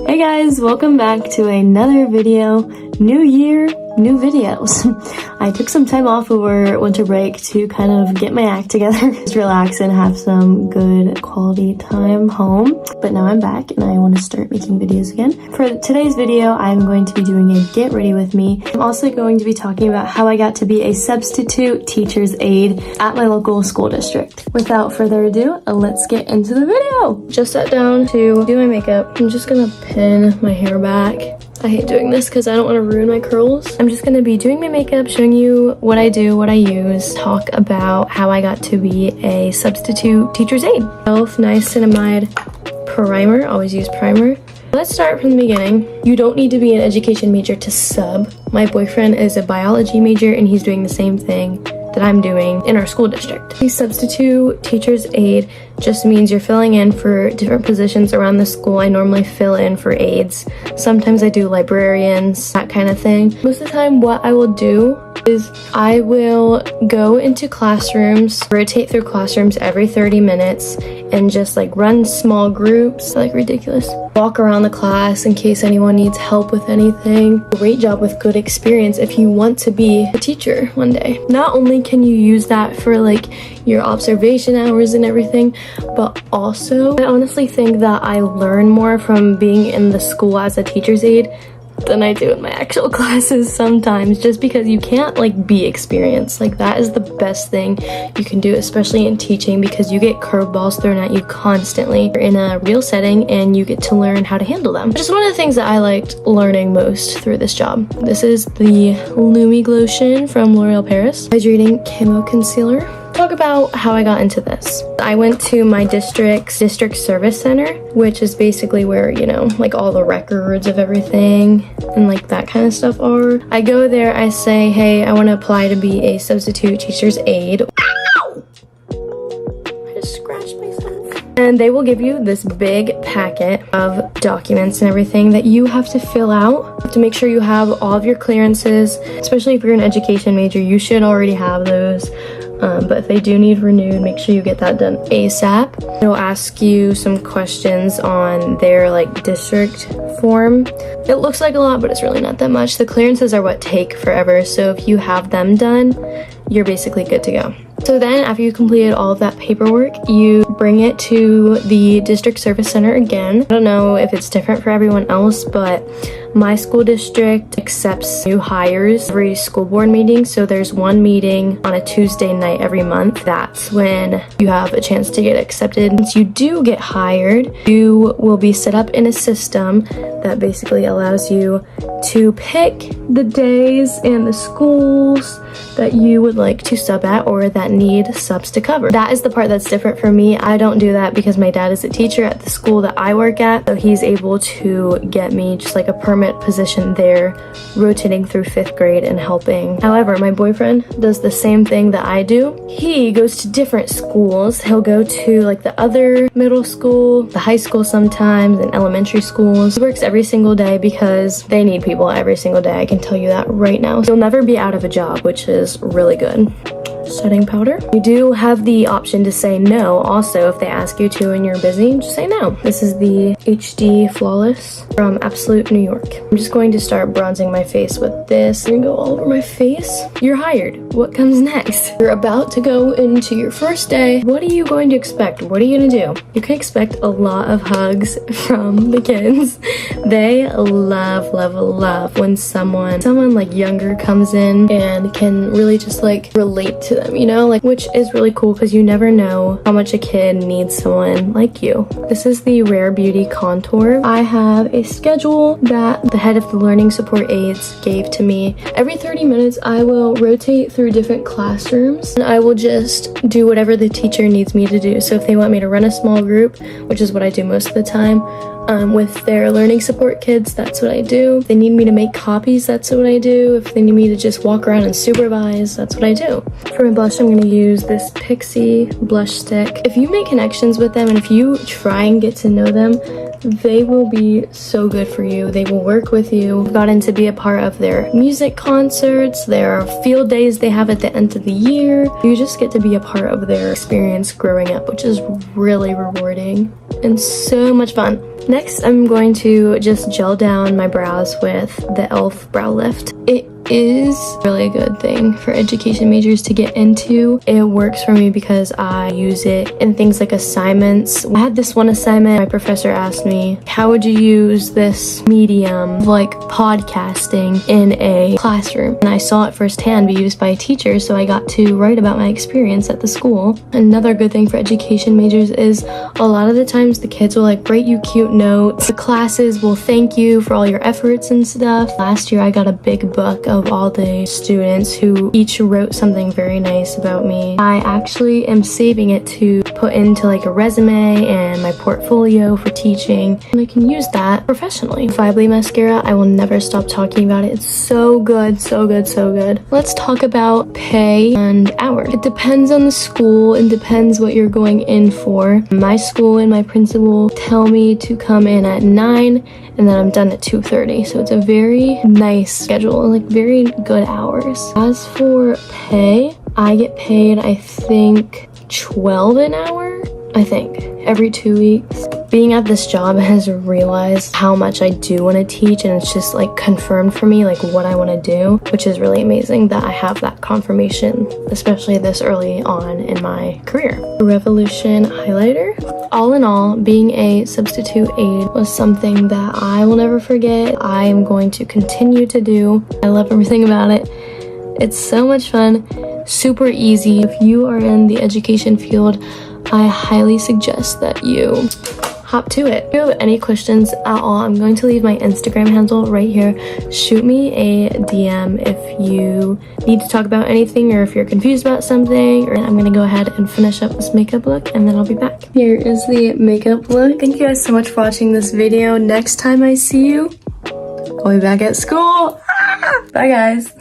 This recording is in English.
Hey guys, welcome back to another video. New year, new videos. I took some time off over winter break to kind of get my act together, just relax and have some good quality time home. But now I'm back and I want to start making videos again. For today's video, I'm going to be doing a get ready with me. I'm also going to be talking about how I got to be a substitute teacher's aide at my local school district. Without further ado, let's get into the video. Just sat down to do my makeup. I'm just gonna pin my hair back. I hate doing this because I don't want to ruin my curls. I'm just going to be doing my makeup, showing you what I do, what I use, talk about how I got to be a substitute teacher's aide. Elf Niacinamide Primer, always use primer. Let's start from the beginning. You don't need to be an education major to sub. My boyfriend is a biology major and he's doing the same thing that I'm doing in our school district. The substitute teacher's aide just means you're filling in for different positions around the school. I normally fill in for aides. Sometimes I do librarians, that kind of thing. Most of the time what I will do is I will go into classrooms, rotate through classrooms every 30 minutes and just like run small groups, like ridiculous. Walk around the class in case anyone needs help with anything. Great job with good experience if you want to be a teacher one day. Not only can you use that for like your observation hours and everything, but also I honestly think that I learn more from being in the school as a teacher's aide than I do in my actual classes sometimes, just because you can't like be experienced. Like that is the best thing you can do, especially in teaching, because you get curveballs thrown at you constantly. You're in a real setting and you get to learn how to handle them. Just one of the things that I liked learning most through this job. This is the Lumi Glotion from L'Oreal Paris Hydrating Camo Concealer. Talk about how I got into this. I went to my district service center, which is basically where, you know, like all the records of everything and like that kind of stuff are. I go there, I say, hey, I want to apply to be a substitute teacher's aide. Ow! I just scratched myself. And they will give you this big packet of documents and everything that you have to fill out. You have to make sure you have all of your clearances, especially if you're an education major, you should already have those. But if they do need renewed, make sure you get that done ASAP. They'll ask you some questions on their like district form. It looks like a lot, but it's really not that much. The clearances are what take forever, so if you have them done, you're basically good to go. So then after you completed all of that paperwork, you bring it to the district service center again. I don't know if it's different for everyone else, but my school district accepts new hires every school board meeting. So there's one meeting on a Tuesday night every month. That's when you have a chance to get accepted. Once you do get hired, you will be set up in a system that basically allows you to pick the days and the schools that you would like to sub at or that need subs to cover. That is the part that's different for me. I don't do that because my dad is a teacher at the school that I work at, so he's able to get me just like a permanent position there, rotating through 5th grade and helping. However, my boyfriend does the same thing that I do. He goes to different schools. He'll go to like the other middle school, the high school sometimes, and elementary schools. He works every single day because they need people every single day. I can tell you that right now. You'll never be out of a job, which is really good. Setting powder. You do have the option to say no also if they ask you to and you're busy, just say no. This is the HD Flawless from Absolute New York. I'm just going to start bronzing my face with this. I'm gonna go all over my face. You're hired. What comes next? You're about to go into your first day. What are you going to expect? What are you gonna do? You can expect a lot of hugs from the kids. They love when someone like younger comes in and can really just like relate to them, you know, like, which is really cool because you never know how much a kid needs someone like you. This is the Rare Beauty Contour. I have a schedule that the head of the learning support aides gave to me. Every 30 minutes I will rotate through different classrooms and I will just do whatever the teacher needs me to do. So if they want me to run a small group, which is what I do most of the time, with their learning support kids, that's what I do. If they need me to make copies, that's what I do. If they need me to just walk around and supervise, that's what I do. For my blush, I'm going to use this Pixie blush stick. If you make connections with them and if you try and get to know them, they will be so good for you. They will work with you. I've gotten to be a part of their music concerts, their field days they have at the end of the year. You just get to be a part of their experience growing up, which is really rewarding. and so much fun. Next, I'm going to just gel down my brows with the e.l.f. brow lift. It is really a good thing for education majors to get into. It works for me because I use it in things like assignments. I had this one assignment, my professor asked me, how would you use this medium, like podcasting, in a classroom? And I saw it firsthand be used by a teacher, so I got to write about my experience at the school. Another good thing for education majors is a lot of the times the kids will like write you cute notes. The classes will thank you for all your efforts and stuff. Last year I got a big book of all the students who each wrote something very nice about me. I actually am saving it to put into like a resume and my portfolio for teaching, and I can use that professionally. Fibly mascara, I will never stop talking about it. It's so good, so good, so good. Let's talk about pay and hours. It depends on the school and depends what you're going in for. My school and my principal tell me to come in at 9 and then I'm done at 2:30. So it's a very nice schedule, like very good hours. As for pay, I get paid, I think, 12 an hour, I think, every 2 weeks. Being at this job has realized how much I do want to teach, and it's just like confirmed for me like what I want to do, which is really amazing that I have that confirmation, especially this early on in my career. Revolution highlighter. All in all, being a substitute aide was something that I will never forget. I am going to continue to do. I love everything about it. It's so much fun, super easy. If you are in the education field, I highly suggest that you hop to it. If you have any questions at all, I'm going to leave my Instagram handle right here. Shoot me a DM if you need to talk about anything or if you're confused about something. Or I'm gonna go ahead and finish up this makeup look and then I'll be back. Here is the makeup look. Thank you guys so much for watching this video. Next time I see you, I'll be back at school. Bye guys.